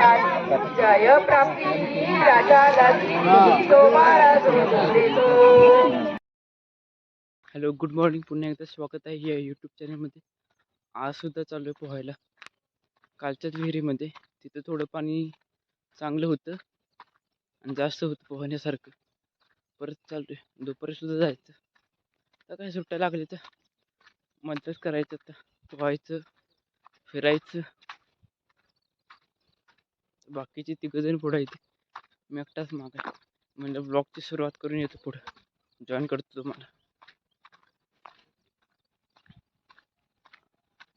जय प्राप्ती राजाला श्री सोमाळा देतो. Hello, good morning. पुन्हा एकदा स्वागत आहे या यूट्यूब चॅनलमध्ये. आज सुद्धा चालू आहे पोहायला कालच्याच विहिरीमध्ये. तिथं थोडं पाणी चांगलं होतं आणि जास्त होतं पोहण्यासारखं. परत चालू आहे, दुपारी सुद्धा जायचं. आता काय सुट्ट्या लागल्या तर मदत करायचं, आता पोहायचं फिरायचं. बाकीचे तिघंजण पुढं येते, मी एकटाच माग आहे. म्हणजे ब्लॉगची सुरुवात करून येतो, पुढं जॉईन करतो तुम्हाला.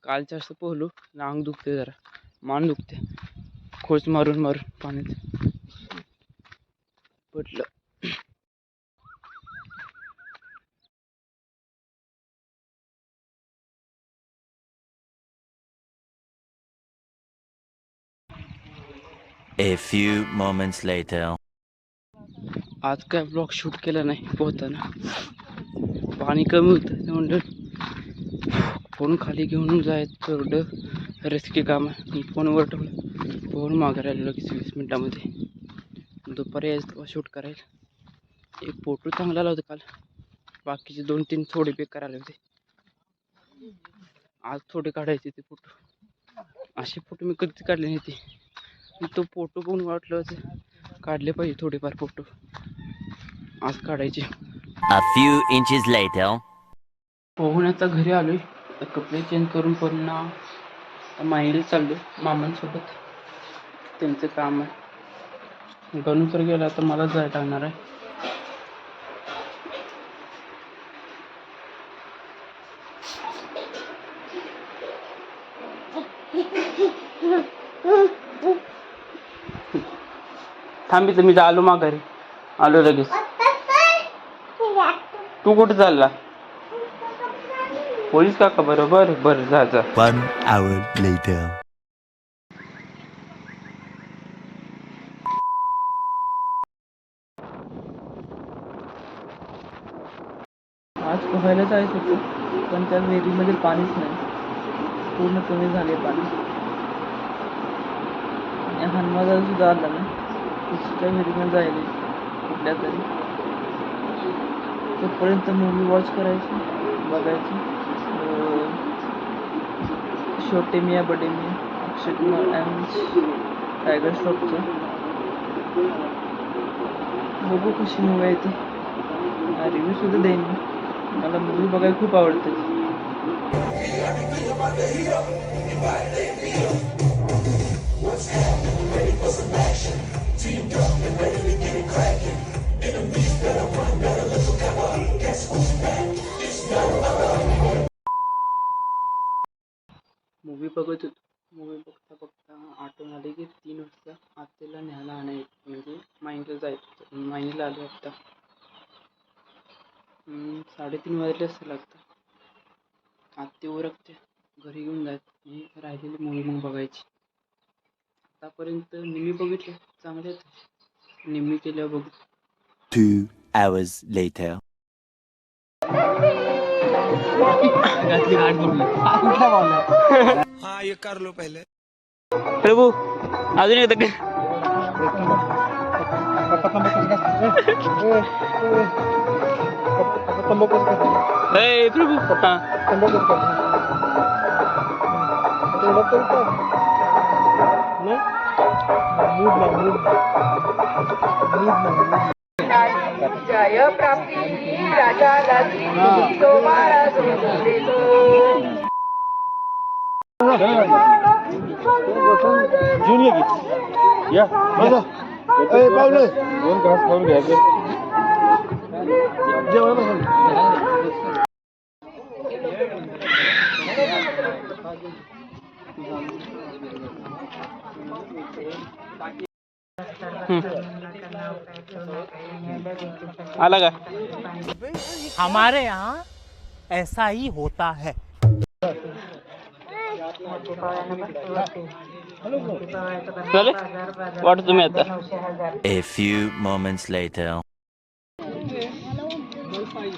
काल जास्त पोहलो, अंग दुखते, जरा मान दुखते, खोच मारून मारून पाण्यात पडलं. A few moments later. आज काय ब्लॉग शूट केला नाही पोहताना. पाणी कमी होतं, म्हणलं फोन खाली घेऊन जायचं थोडं रिस्की काम आहे. फोनवर ठेवलं, फोन मागे राहिलो लगेच 20 मिनिटामध्ये. दुपारी यायचं तेव्हा शूट करायला. एक फोटो चांगला आला होता काल, बाकीचे 2-3 थोडे बेकार आले होते. आज थोडे काढायचे ते फोटो. असे फोटो मी कधीच काढले नाही ते. तो फोटो बघून वाटलं होतं काढले पाहिजे थोडेफार फोटो, आज काढायचे. A few inches later. पोहण्याचा घरी आलोय, कपडे चेंज करून पुन्हा माहेरी चाललो मामांसोबत. त्यांचं काम आहे. गणू तर गेला, तर मला जायला लागणार आहे. थांबी तर मी आलो माघारी, आलो लगेच. तू कुठे चालला? पोलीस काका बरोबर, बरं जा जा. 1 hour later. आज पोहायला जायचं होतं, पण त्या विहिरीमध्ये पाणीच नाही, पूर्ण कमी झाले पाणी. आणि हनुमानला सुद्धा आला नाही. दुसऱ्या विहिरीमध्ये जायला कुठल्या तरी. तोपर्यंत मूवी वॉच करायची, बघायची. छोटे मिया बडे मिया, अक्षय कुमार अँड टायगर श्रॉफचं. बघू कशी मूवी आहे ती, रिव्ह्यू सुद्धा देईन मी. मला मूवी बघायला खूप आवडते. मूवी बघत होतो. मूवी बघता बघता आठवण आली की 3 वाजता आत्याला न्यायला आणायचं, म्हणजे माईंडला जायचं. माईंडला आलो आत्ता 3:30 वाजले असं लागतं. आत्ते ओरखते, घरी घेऊन जायचं. मी राहिलेली मूवी मग बघायची. आतापर्यंत निम्मी बघितले, चांगले आहेत. निम्मी केल्यावर बघू. 2 hours later. हाँ ये कर लो पहले. प्रभू अजून एकदा काय? प्रभू जय प्राप्ती राजाला श्री सोमाळा देतो. या पावलं 2 घास खाऊन घ्यायचे. आला का? हमारे यहाँ ऐसा ही होता है. वाट तुम्ही आता. A few moments later.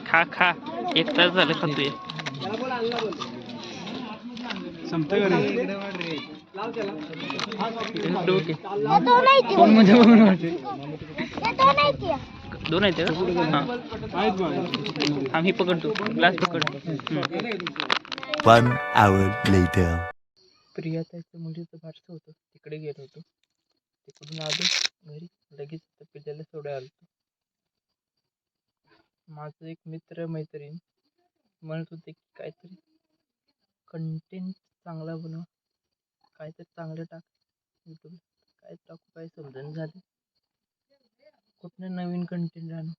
खा खा, 1 तास झालं खातोय. संपतं घरी. ओके फोन मध्ये बघून वाटते दोन आहेत का आम्ही पकडतो ग्लास पकडतो. 1 hour later. प्रियाताईचं मुलीचं बारसं होतं तिकडे गेलो होतो. तिकडून आलो घरी लगेच पिल्ल्याला सोडायला आलो. माझं एक मित्र मैत्रीण म्हणत होते की काहीतरी कंटेंट चांगला बनव, काहीतरी चांगलं टाक यूट्यूब. काय टाकू काय समजून झालं. कुठनं नवीन कंटेंट आणू.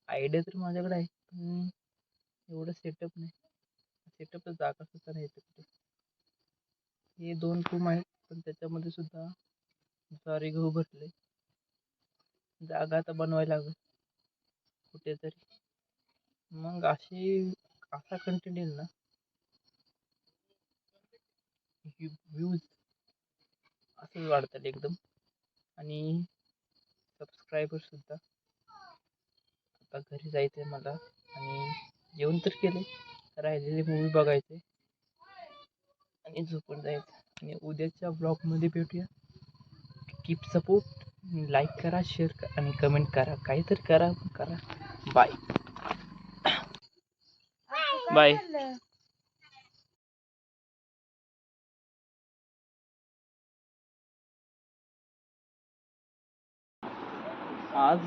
आयडिया तर माझ्याकडे आहे पण एवढं सेटअप नाही. सेटअपला जागा सुद्धा नाही कुठे. हे 2 रूम आहेत पण त्याच्यामध्ये सुद्धा ज्वारी गहू भरले. जागा आता बनवायला लागेल कुठेतरी. मग असा कंटेंट येईल ना व्ह्यूज असंच वाढतात एकदम. आणि सबस्क्रायबर सुद्धा. आता घरी जायचं आहे मला आणि जेवण तर केले, राहिलेले मूवी बघायचे आणि झोपून जायचं. आणि उद्याच्या ब्लॉगमध्ये भेटूया. Keep support. लाईक करा, शेअर करा आणि कमेंट करा. काहीतरी करा. Bye bye. आज